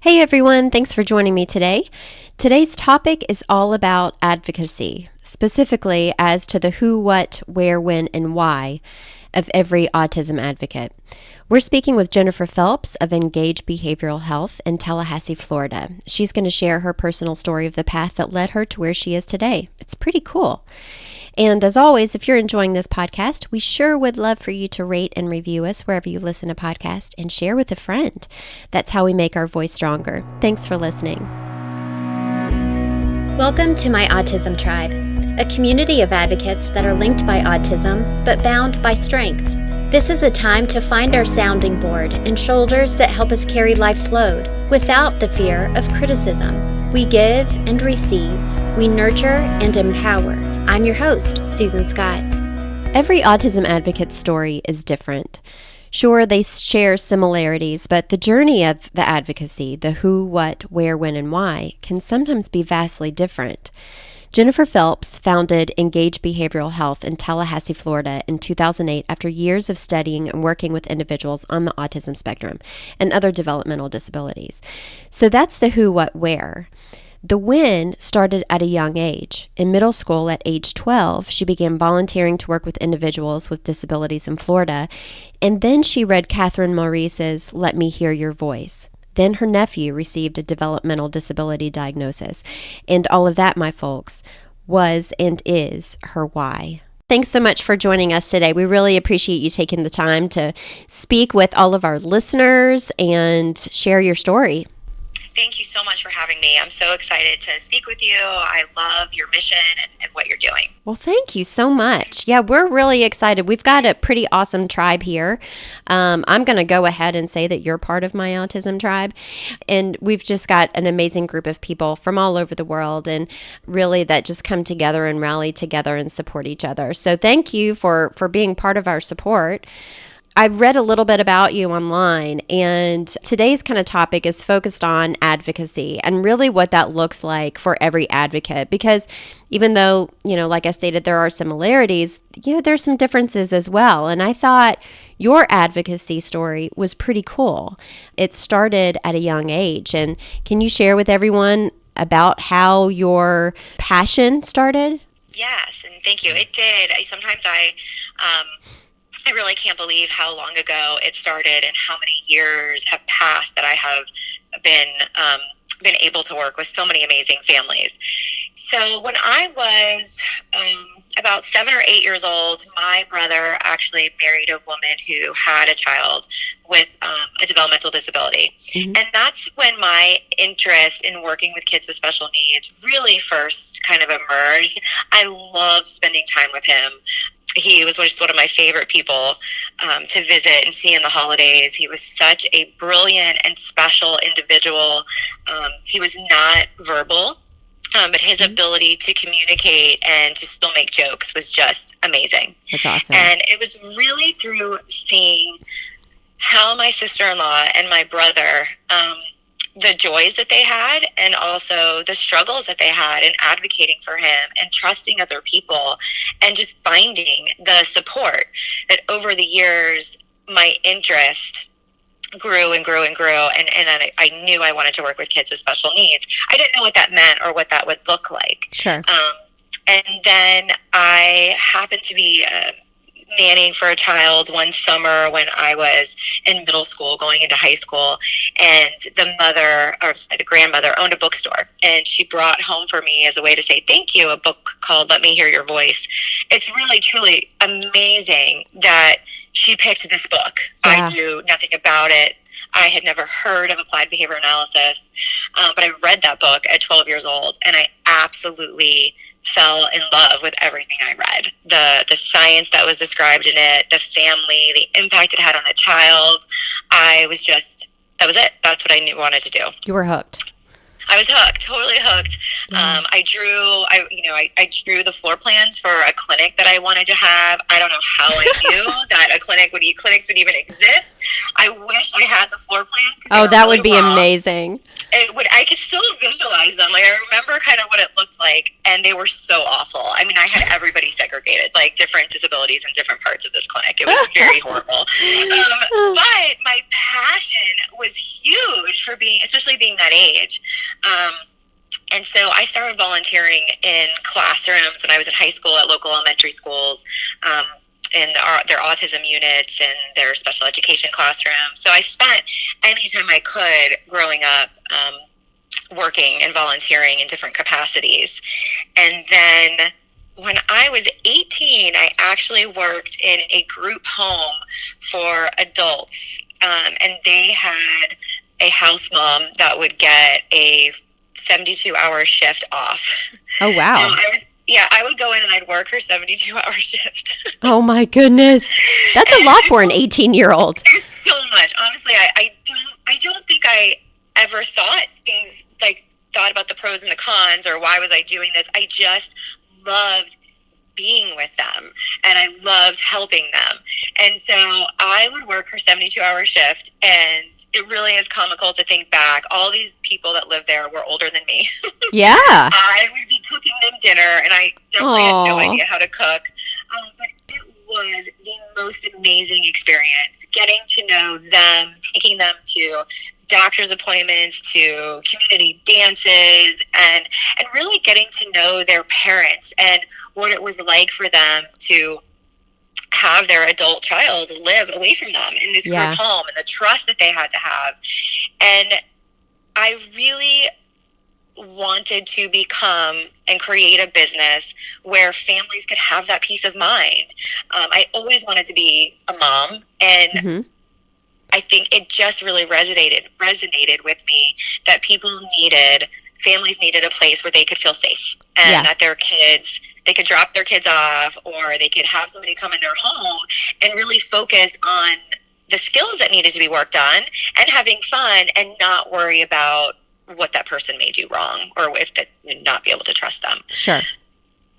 Hey everyone, thanks for joining me today. Today's topic is all about advocacy, specifically as to the who, what, where, when, and why of every autism advocate. We're speaking with Jennifer Phelps of Engage Behavioral Health in Tallahassee, Florida. She's going to share her personal story of the path that led her to where she is today. It's pretty cool. And as always, if you're enjoying this podcast, we sure would love for you to rate and review us wherever you listen to podcasts and share with a friend. That's how we make our voice stronger. Thanks for listening. Welcome to my Autism Tribe, a community of advocates that are linked by autism but bound by strength. This is a time to find our sounding board and shoulders that help us carry life's load without the fear of criticism. We give and receive. We nurture and empower. I'm your host, Susan Scott. Every autism advocate's story is different. Sure, they share similarities, but the journey of the advocacy, the who, what, where, when, and why, can sometimes be vastly different. Jennifer Phelps founded Engage Behavioral Health in Tallahassee, Florida in 2008 after years of studying and working with individuals on the autism spectrum and other developmental disabilities. So that's the who, what, where. The when started at a young age. In middle school at age 12, she began volunteering to work with individuals with disabilities in Florida, and then she read Catherine Maurice's Let Me Hear Your Voice. Then her nephew received a developmental disability diagnosis, and all of that, my folks, was and is her why. Thanks so much for joining us today. We really appreciate you taking the time to speak with all of our listeners and share your story. Thank you so much for having me. I'm so excited to speak with you. I love your mission and what you're doing. Well, thank you so much. Yeah, we're really excited. We've got a pretty awesome tribe here. I'm going to go ahead and say that you're part of my autism tribe. And we've just got an amazing group of people from all over the world and really that just come together and rally together and support each other. So thank you for being part of our support. I've read a little bit about you online, and today's kind of topic is focused on advocacy and really what that looks like for every advocate. Because even though, like I stated, there are similarities, there's some differences as well. And I thought your advocacy story was pretty cool. It started at a young age. And can you share with everyone about how your passion started? Yes, and thank you. It did. I really can't believe how long ago it started and how many years have passed that I have been able to work with so many amazing families. So when I was about 7 or 8 years old, my brother actually married a woman who had a child with a developmental disability. Mm-hmm. And that's when my interest in working with kids with special needs really first kind of emerged. I loved spending time with him. He was just one of my favorite people to visit and see in the holidays. He was such a brilliant and special individual. He was not verbal, but his ability to communicate and to still make jokes was just amazing. That's awesome. And it was really through seeing how my sister-in-law and my brother the joys that they had and also the struggles that they had in advocating for him and trusting other people and just finding the support that over the years my interest grew and grew and grew, and I knew I wanted to work with kids with special needs. I didn't know what that meant or what that would look like. Sure. And then I happened to be nannying for a child one summer when I was in middle school going into high school, and the grandmother owned a bookstore, and she brought home for me as a way to say thank you a book called Let Me Hear Your Voice. It's really truly amazing that she picked this book. Yeah. I knew nothing about it. I had never heard of applied behavior analysis, but I read that book at 12 years old, and I absolutely fell in love with everything I read. The science that was described in it, the family, the impact it had on the child. That was it. That's what I wanted to do. You were hooked. I was hooked, totally hooked. Yeah. I drew the floor plans for a clinic that I wanted to have. I don't know how I knew that clinics would even exist. I wish I had the floor plans. Oh, that would be amazing. I could still visualize them. Like, I remember kind of what it looked like, and they were so awful. I mean, I had everybody segregated, like different disabilities in different parts of this clinic. It was very horrible. But my passion was huge for especially being that age. And so I started volunteering in classrooms when I was in high school at local elementary schools, in their autism units and their special education classrooms. So I spent any time I could growing up working and volunteering in different capacities. And then when I was 18, I actually worked in a group home for adults. And they had a house mom that would get a 72-hour shift off. Oh, wow. I would go in and I'd work her 72-hour shift. Oh, my goodness. That's a lot for an 18-year-old. There's so much. Honestly, I don't think I ever thought about the pros and the cons or why was I doing this. I just loved being with them and I loved helping them. And so I would work her 72-hour shift, and it really is comical to think back. All these people that lived there were older than me. Yeah. I would be cooking them dinner, and I definitely had no idea how to cook. But it was the most amazing experience, getting to know them, taking them to doctor's appointments, to community dances, and really getting to know their parents and what it was like for them to have their adult child live away from them in this group home, and the trust that they had to have. And I really wanted to become and create a business where families could have that peace of mind. I always wanted to be a mom, and I think it just really resonated with me that families needed a place where they could feel safe, and that they could drop their kids off, or they could have somebody come in their home and really focus on the skills that needed to be worked on and having fun, and not worry about what that person may do wrong or if they not be able to trust them. Sure.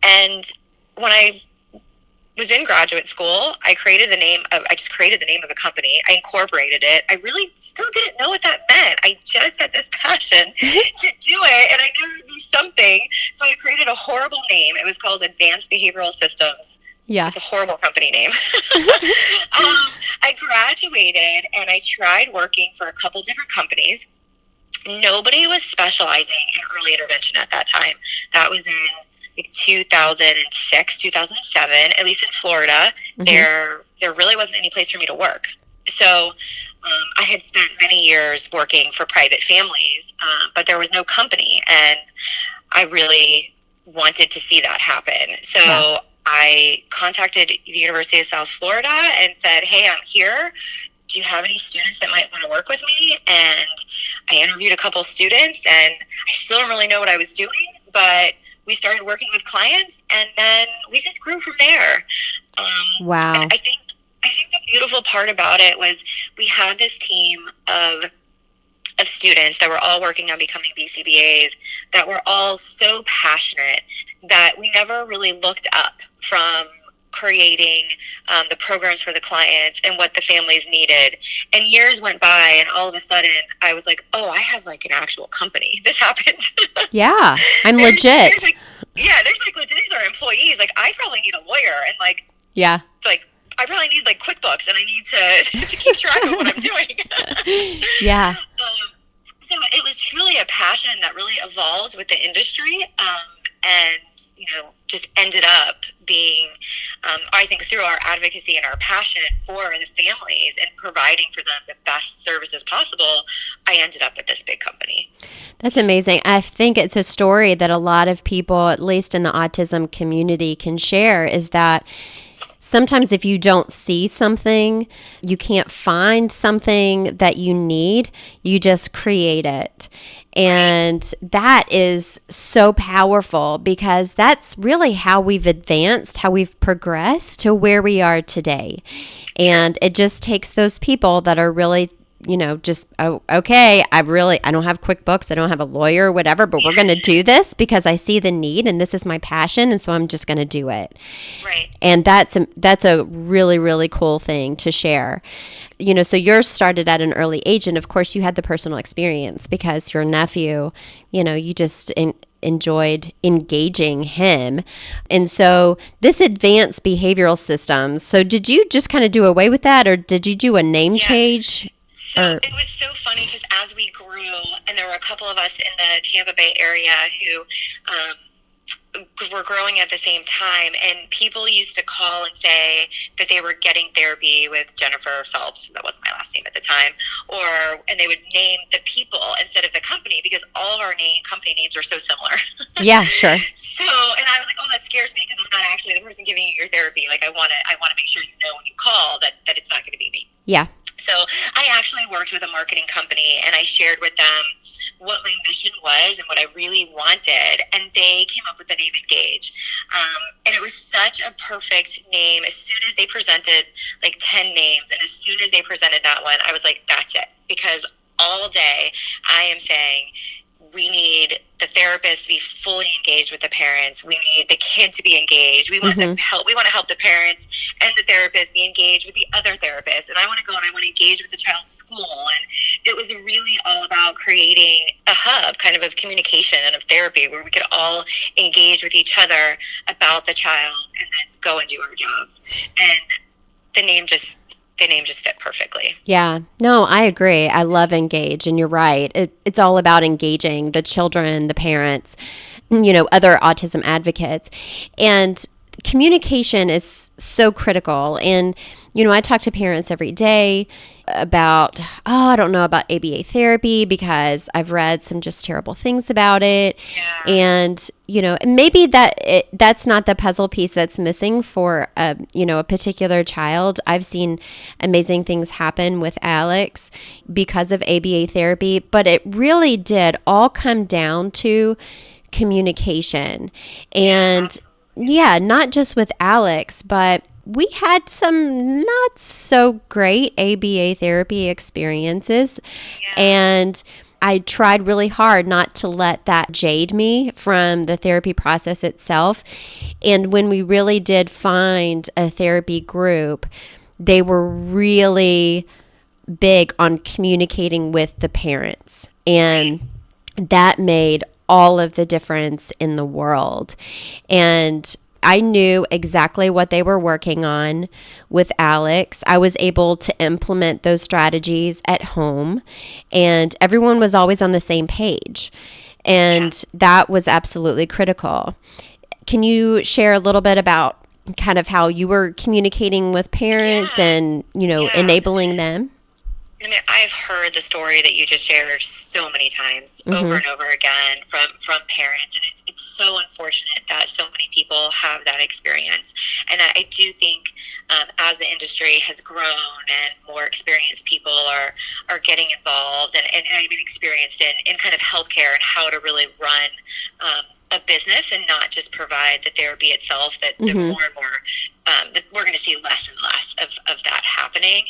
And when I was in graduate school, I just created the name of a company. I incorporated it. I really still didn't know what that meant. I just had this passion to do it, and I knew it would be something. So I created a horrible name. It was called Advanced Behavioral Systems. Yeah. It was a horrible company name. I graduated, and I tried working for a couple different companies. Nobody was specializing in early intervention at that time. That was in 2006, 2007, at least in Florida. There really wasn't any place for me to work. So I had spent many years working for private families, but there was no company, and I really wanted to see that happen. So I contacted the University of South Florida and said, hey, I'm here. Do you have any students that might want to work with me? And I interviewed a couple students, and I still don't really know what I was doing, but we started working with clients, and then we just grew from there. Wow. I think the beautiful part about it was we had this team of students that were all working on becoming BCBAs, that were all so passionate that we never really looked up from creating the programs for the clients and what the families needed. And years went by, and all of a sudden I was like, oh, I have like an actual company. This happened. Yeah, I'm legit. There's legit, these are employees. Like, I probably need a lawyer, and I probably need like QuickBooks, and I need to keep track of what I'm doing. Yeah. So it was truly a passion that really evolved with the industry, and just ended up being, I think, through our advocacy and our passion for the families and providing for them the best services possible, I ended up at this big company. That's amazing. I think it's a story that a lot of people, at least in the autism community, can share, is that sometimes if you don't see something, you can't find something that you need, you just create it. And that is so powerful, because that's really how we've advanced, how we've progressed to where we are today. And it just takes those people that are really just, oh, okay, I don't have QuickBooks, I don't have a lawyer or whatever, but we're going to do this because I see the need and this is my passion. And so I'm just going to do it. Right. And that's a really, really cool thing to share. So yours started at an early age. And of course you had the personal experience because your nephew, you just enjoyed engaging him. And so this advanced behavioral systems, so did you just kind of do away with that, or did you do a name change? So it was so funny because as we grew, and there were a couple of us in the Tampa Bay area who were growing at the same time, and people used to call and say that they were getting therapy with Jennifer Phelps, that wasn't my last name at the time, and they would name the people instead of the company because all of our company names are so similar. Yeah, sure. So, and I was like, oh, that scares me because I'm not actually the person giving you your therapy. Like, I want to make sure you know when you call that it's not going to be me. Yeah. So I actually worked with a marketing company, and I shared with them what my mission was and what I really wanted, and they came up with the name Engage. And it was such a perfect name. As soon as they presented like 10 names, and as soon as they presented that one, I was like, that's it. Because all day I am saying, we need the therapist to be fully engaged with the parents. We need the kid to be engaged. We want them help. We want to help the parents and the therapist be engaged with the other therapist. And I want to go and I want to engage with the child's school. And it was really all about creating a hub kind of communication and of therapy where we could all engage with each other about the child and then go and do our jobs. And the name just fit perfectly. Yeah, no, I agree. I love Engage, and you're right. It's all about engaging the children, the parents, other autism advocates. And communication is so critical. And, I talk to parents every day about, I don't know about ABA therapy because I've read some just terrible things about it. Yeah. And, maybe that's not the puzzle piece that's missing for, a particular child. I've seen amazing things happen with Alex because of ABA therapy, but it really did all come down to communication. And yeah, not just with Alex, but we had some not so great ABA therapy experiences. Yeah. And I tried really hard not to let that jade me from the therapy process itself. And when we really did find a therapy group, they were really big on communicating with the parents. And that made all of the difference in the world. And I knew exactly what they were working on with Alex. I was able to implement those strategies at home, and everyone was always on the same page. And that was absolutely critical. Can you share a little bit about kind of how you were communicating with parents and, enabling them? I mean, I've heard the story that you just shared so many times over and over again from parents, and it's so unfortunate that so many people have that experience. And I do think as the industry has grown and more experienced people are getting involved and I've been experienced in kind of healthcare and how to really run a business and not just provide the therapy itself, that the more and more that we're going to see less and less of that happening.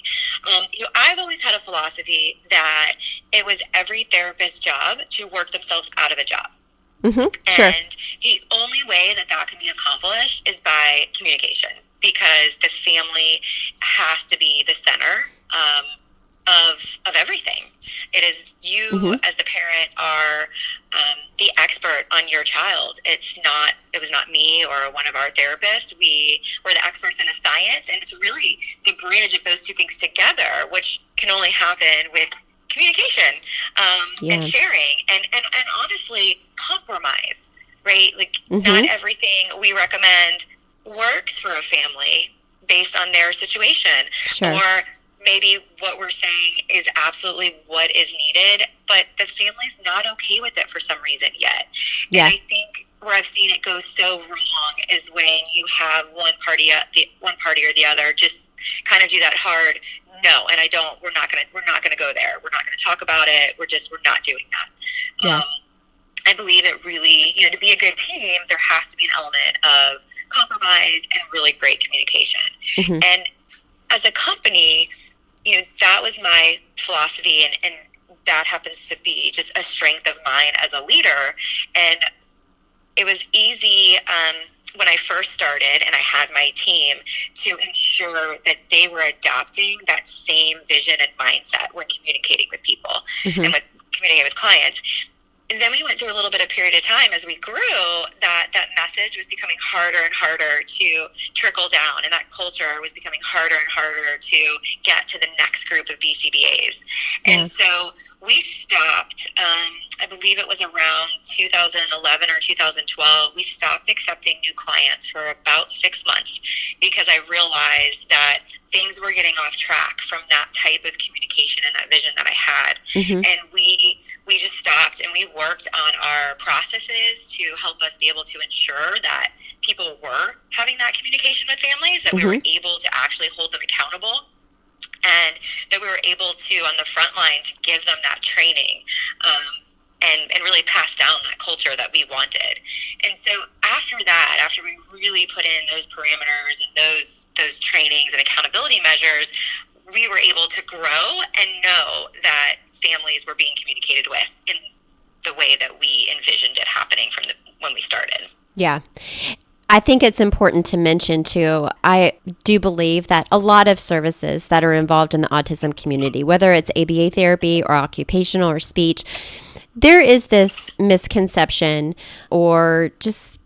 I've always had a philosophy that it was every therapist's job to work themselves out of a job. Sure. And the only way that can be accomplished is by communication, because the family has to be the center of everything. It is you as the parent are the expert on your child. It was not me or one of our therapists. We were the experts in a science, and it's really the bridge of those two things together, which can only happen with communication and sharing and honestly compromise, right? Like not everything we recommend works for a family based on their situation. Sure. Or maybe what we're saying is absolutely what is needed, but the family's not okay with it for some reason yet. Yeah. And I think where I've seen it go so wrong is when you have one party or the other just kind of do that hard no, and we're not gonna go there. We're not gonna talk about it. We're not doing that. Yeah. I believe it really, to be a good team, there has to be an element of compromise and really great communication. And as a company, that was my philosophy, and that happens to be just a strength of mine as a leader. And it was easy when I first started and I had my team to ensure that they were adopting that same vision and mindset when communicating with people and with communicating with clients. And then we went through a little bit of period of time as we grew that message was becoming harder and harder to trickle down, and that culture was becoming harder and harder to get to the next group of BCBAs. Yeah. And so we stopped, I believe it was around 2011 or 2012, we stopped accepting new clients for about 6 months because I realized that things were getting off track from that type of communication and that vision that I had. And we just stopped and we worked on our processes to help us be able to ensure that people were having that communication with families, that we were able to actually hold them accountable, and that we were able to, on the front line, to give them that training and really pass down that culture that we wanted. And so after that, after we really put in those parameters and those trainings and accountability measures, we were able to grow and know that families were being communicated with in the way that we envisioned it happening from when we started. Yeah. I think it's important to mention, too, I do believe that a lot of services that are involved in the autism community, whether it's ABA therapy or occupational or speech, there is this misconception or just,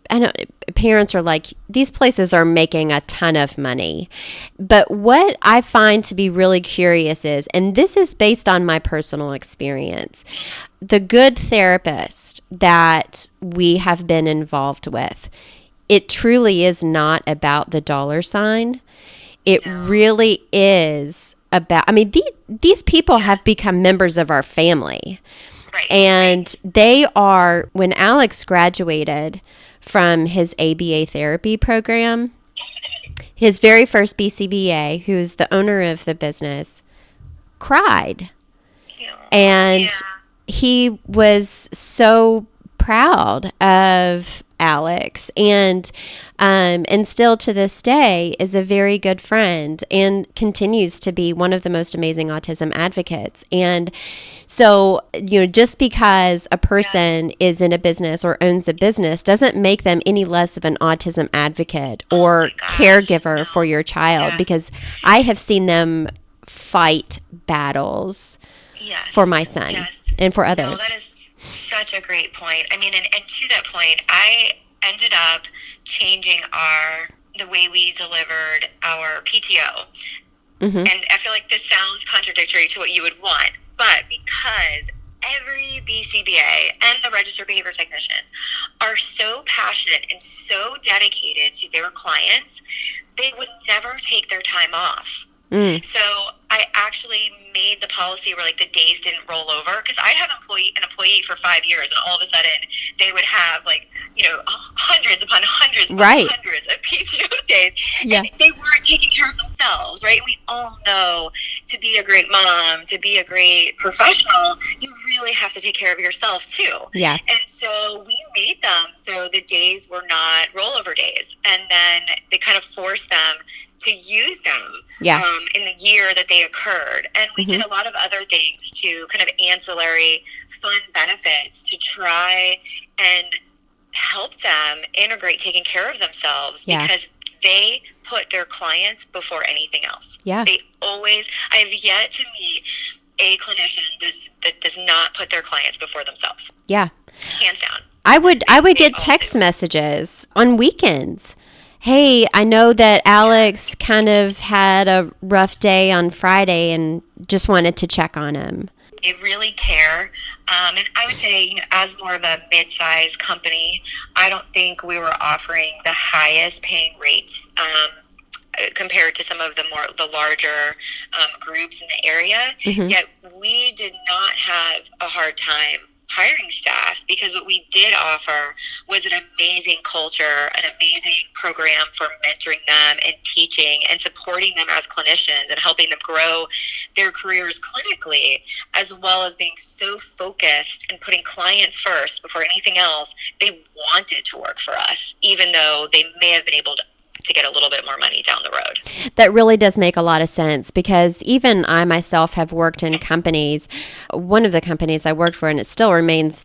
parents are like, these places are making a ton of money. But what I find to be really curious is, and this is based on my personal experience, the good therapist that we have been involved with, it truly is not about the dollar sign. It really is about, these people have become members of our family. Right. And they are, when Alex graduated from his ABA therapy program, his very first BCBA, who's the owner of the business, cried. And he was so proud of Alex, and still to this day is a very good friend and continues to be one of the most amazing autism advocates. And so, just because a person is in a business or owns a business doesn't make them any less of an autism advocate or caregiver for your child, because I have seen them fight battles for my son and for others. No, that is such a great point. And to that point, I ended up changing the way we delivered our PTO. And I feel like this sounds contradictory to what you would want, but because every BCBA and the registered behavior technicians are so passionate and so dedicated to their clients, they would never take their time off. So I actually made the policy where the days didn't roll over, because I'd have an employee for 5 years, and all of a sudden they would have hundreds upon hundreds upon hundreds of PTO days, and they weren't taking care of themselves, right? We all know to be a great mom, to be a great professional, you really have to take care of yourself too. And so we made them so the days were not rollover days, and then they kind of forced them to use them in the year that they occurred. And we did a lot of other things to kind of ancillary fun benefits to try and help them integrate taking care of themselves, because they put their clients before anything else. They always, I have yet to meet a clinician that does not put their clients before themselves. Hands down. I would get text messages on weekends. Hey, I know that Alex kind of had a rough day on Friday and just wanted to check on him. They really care. And I would say, as more of a mid-sized company, I don't think we were offering the highest paying rates compared to some of the larger groups in the area. Yet we did not have a hard time hiring staff, because what we did offer was an amazing culture, an amazing program for mentoring them and teaching and supporting them as clinicians and helping them grow their careers clinically, as well as being so focused and putting clients first before anything else. They wanted to work for us, even though they may have been able to to get a little bit more money down the road. That really does make a lot of sense, because even I myself have worked in companies. One of the companies I worked for, and it still remains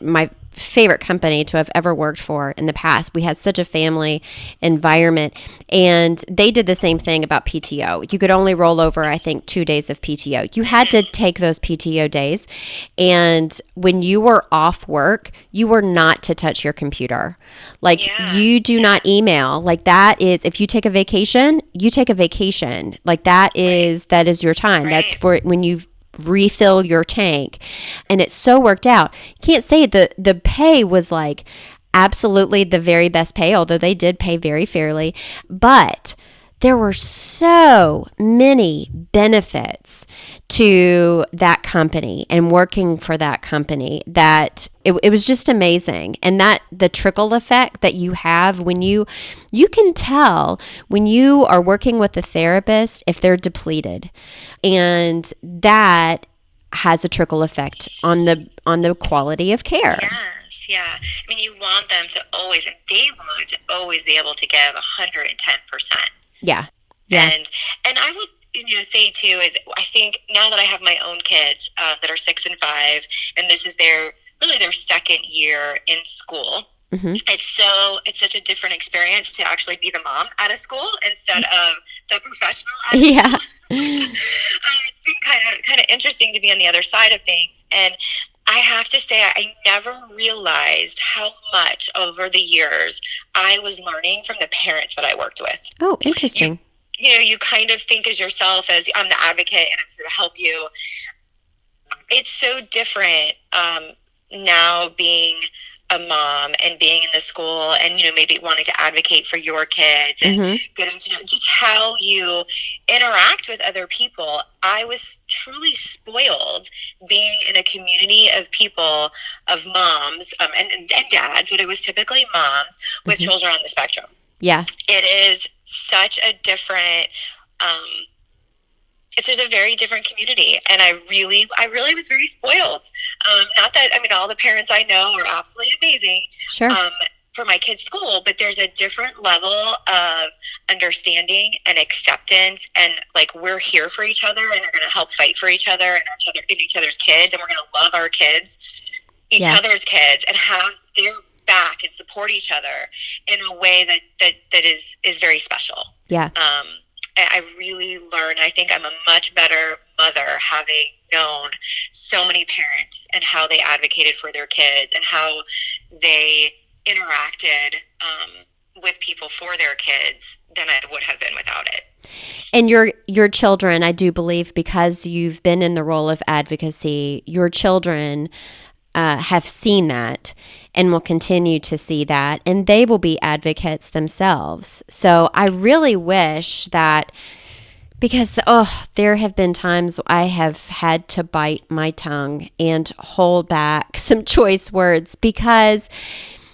my favorite company to have ever worked for in the past. We had such a family environment, and they did the same thing about PTO. You could only roll over, I think, 2 days of PTO. You had to take those PTO days, and when you were off work, you were not to touch your computer. Like, you do not email. Like, that is, if you take a vacation, you take a vacation. Like, that is your time. That's for when you refill your tank. And it so worked out. Can't say the pay was like absolutely the very best pay, although they did pay very fairly, but there were so many benefits to that company and working for that company that it was just amazing. And that the trickle effect that you have when you can tell when you are working with a therapist if they're depleted, and that has a trickle effect on the quality of care. Yes, yeah. I mean, you want them to always, and they want to always be able to give 110%. Yeah. And I would say too is I think now that I have my own kids that are 6 and 5, and this is their second year in school. Mm-hmm. It's such a different experience to actually be the mom at a school instead of the professional at a school. It's been kind of interesting to be on the other side of things, and I have to say I never realized how much over the years I was learning from the parents that I worked with. Oh, interesting. You kind of think as yourself as I'm the advocate and I'm here to help you. It's so different now being a mom and being in the school and, maybe wanting to advocate for your kids and getting to know just how you interact with other people. I was truly spoiled being in a community of people, of moms and dads, but it was typically moms with children on the spectrum. Yeah. It is such a different, it's just a very different community. And I really was very spoiled. Not that, all the parents I know are absolutely amazing. Sure. For my kids' school, but there's a different level of understanding and acceptance, and like we're here for each other, and we're going to help fight for each other and each other's kids, and we're going to love our kids, each other's kids, and have their back and support each other in a way that is very special. Yeah. I really learned. I think I'm a much better mother having known so many parents and how they advocated for their kids and how they interacted with people for their kids than I would have been without it. And your children, I do believe, because you've been in the role of advocacy, your children have seen that and will continue to see that, and they will be advocates themselves. So I really wish that, because there have been times I have had to bite my tongue and hold back some choice words, because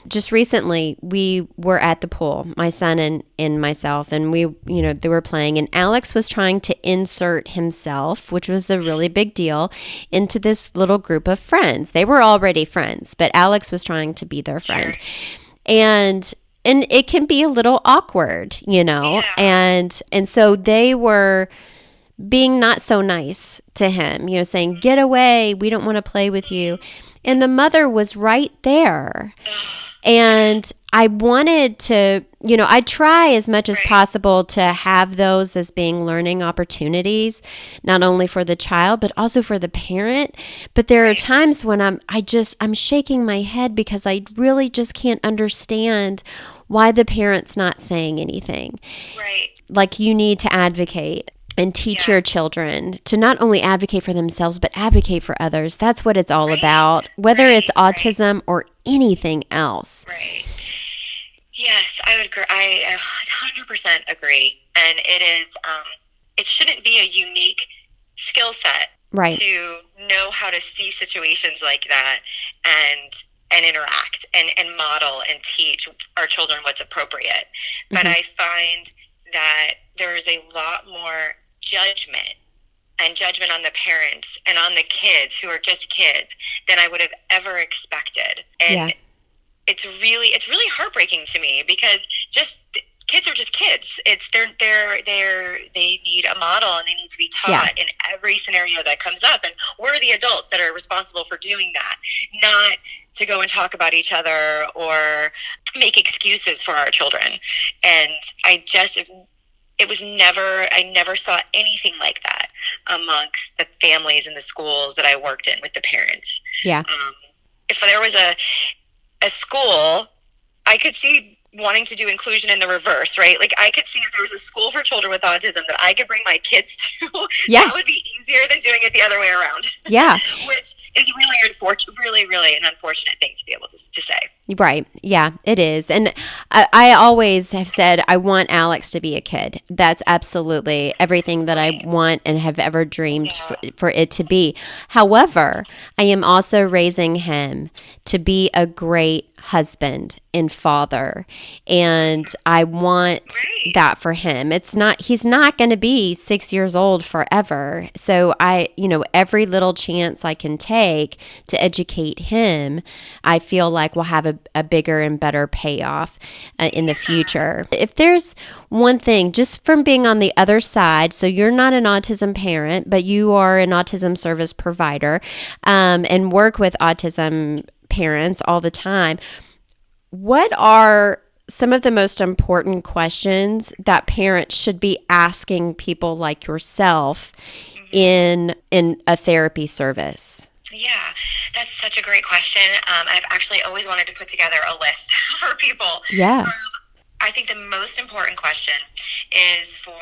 just recently we were at the pool, my son and myself, and they were playing, and Alex was trying to insert himself, which was a really big deal, into this little group of friends. They were already friends, but Alex was trying to be their friend. And it can be a little awkward, and so they were being not so nice to him, saying, "Get away, we don't want to play with you." And the mother was right there. And I wanted to, I try as much as possible to have those as being learning opportunities, not only for the child, but also for the parent. But there are times when I'm shaking my head because I really just can't understand why the parent's not saying anything. Right. Like, you need to advocate and teach your children to not only advocate for themselves, but advocate for others. That's what it's all about, whether it's autism or anything else. Right. Yes, I would agree. I 100% agree. And it is, it shouldn't be a unique skill set to know how to see situations like that and interact and model and teach our children what's appropriate. But I find that there is a lot more judgment on the parents and on the kids who are just kids than I would have ever expected. And it's really heartbreaking to me, because just kids are just kids. It's they need a model, and they need to be taught in every scenario that comes up. And we're the adults that are responsible for doing that, not to go and talk about each other or make excuses for our children. And I never saw anything like that amongst the families and the schools that I worked in with the parents. Yeah. If there was a school, I could see wanting to do inclusion in the reverse, right? Like, I could see if there was a school for children with autism that I could bring my kids to, that would be easier than doing it the other way around. Yeah. Which is really an unfortunate thing to be able to say. Right. Yeah, it is. And I always have said I want Alex to be a kid. That's absolutely everything that I want and have ever dreamed for it to be. However, I am also raising him to be a great husband and father, and I want that for him. He's not going to be 6 years old forever. So every little chance I can take to educate him, I feel like will have a bigger and better payoff in the future. If there's one thing, just from being on the other side, so you're not an autism parent, but you are an autism service provider, and work with autism parents all the time, what are some of the most important questions that parents should be asking people like yourself in a therapy service? Yeah, that's such a great question. I've actually always wanted to put together a list for people. Yeah. I think the most important question is for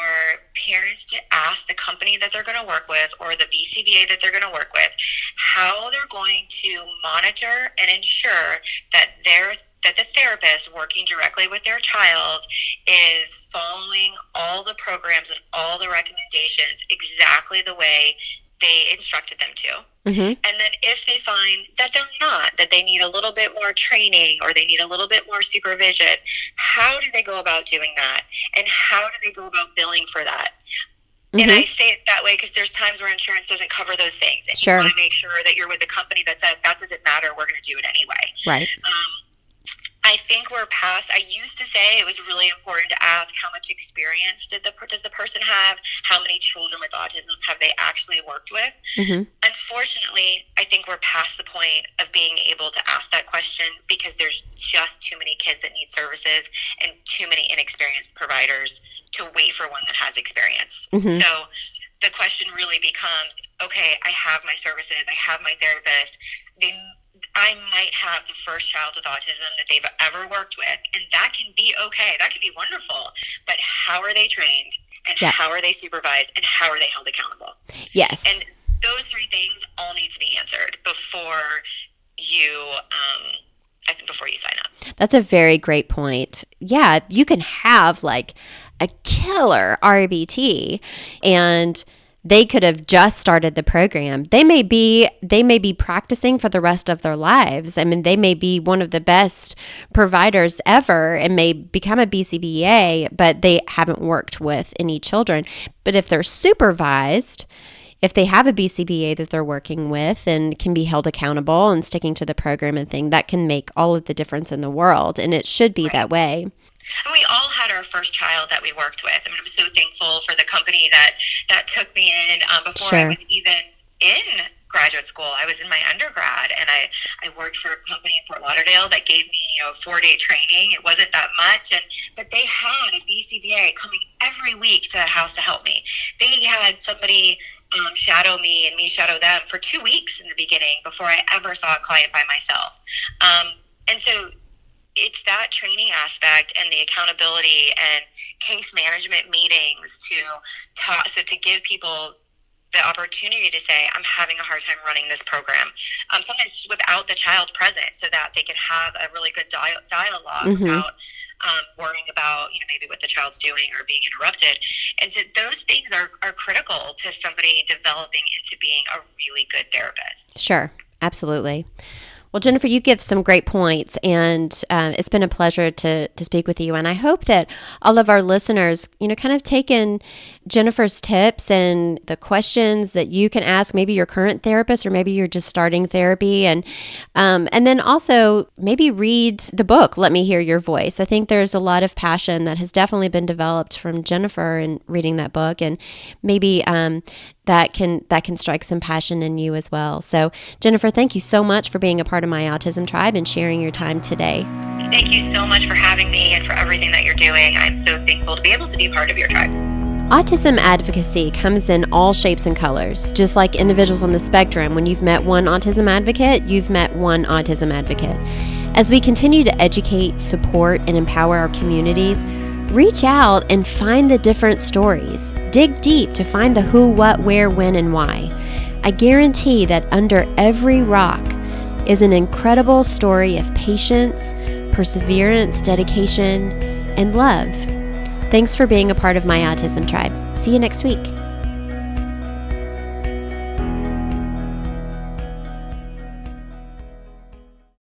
parents to ask the company that they're going to work with, or the BCBA that they're going to work with, how they're going to monitor and ensure that the therapist working directly with their child is following all the programs and all the recommendations exactly the way they instructed them to. Mm-hmm. And then if they find that they're not, that they need a little bit more training or they need a little bit more supervision, how do they go about doing that? And how do they go about billing for that? Mm-hmm. And I say it that way because there's times where insurance doesn't cover those things. And you want to make sure that you're with a company that says, that doesn't matter, we're going to do it anyway. Right. I think we're past. I used to say it was really important to ask how much experience does the person have? How many children with autism have they actually worked with? Mm-hmm. Unfortunately, I think we're past the point of being able to ask that question because there's just too many kids that need services and too many inexperienced providers to wait for one that has experience. Mm-hmm. So the question really becomes, okay, I have my services, I have my therapist. I might have the first child with autism that they've ever worked with, and that can be okay. That can be wonderful. But how are they trained, and how are they supervised, and how are they held accountable? Yes. And those three things all need to be answered before you sign up. That's a very great point. Yeah, you can have like a killer RBT, and they could have just started the program. They may be practicing for the rest of their lives. I mean, they may be one of the best providers ever and may become a BCBA, but they haven't worked with any children. But if they're supervised, if they have a BCBA that they're working with and can be held accountable and sticking to the program and thing, that can make all of the difference in the world. And it should be that way. And we all had our first child that we worked with. I mean, I'm so thankful for the company that took me in before I was even in graduate school. I was in my undergrad, and I worked for a company in Fort Lauderdale that gave me 4-day training. It wasn't that much, but they had a BCBA coming every week to that house to help me. They had somebody shadow me and me shadow them for 2 weeks in the beginning before I ever saw a client by myself. And so it's that training aspect and the accountability and case management meetings to give people the opportunity to say, I'm having a hard time running this program. Sometimes just without the child present, so that they can have a really good dialogue without worrying about maybe what the child's doing or being interrupted. And so those things are critical to somebody developing into being a really good therapist. Sure, absolutely. Well, Jennifer, you give some great points, and it's been a pleasure to speak with you. And I hope that all of our listeners, kind of taken Jennifer's tips and the questions that you can ask maybe your current therapist, or maybe you're just starting therapy, and then also maybe read the book, Let Me Hear Your Voice. I think there's a lot of passion that has definitely been developed from Jennifer in reading that book, and maybe that can strike some passion in you as well. So, Jennifer, thank you so much for being a part of my Autism Tribe and sharing your time today. Thank you so much for having me and for everything that you're doing. I'm so thankful to be able to be part of your tribe. Autism advocacy comes in all shapes and colors. Just like individuals on the spectrum, when you've met one autism advocate, you've met one autism advocate. As we continue to educate, support, and empower our communities, reach out and find the different stories. Dig deep to find the who, what, where, when, and why. I guarantee that under every rock is an incredible story of patience, perseverance, dedication, and love. Thanks for being a part of my Autism Tribe. See you next week.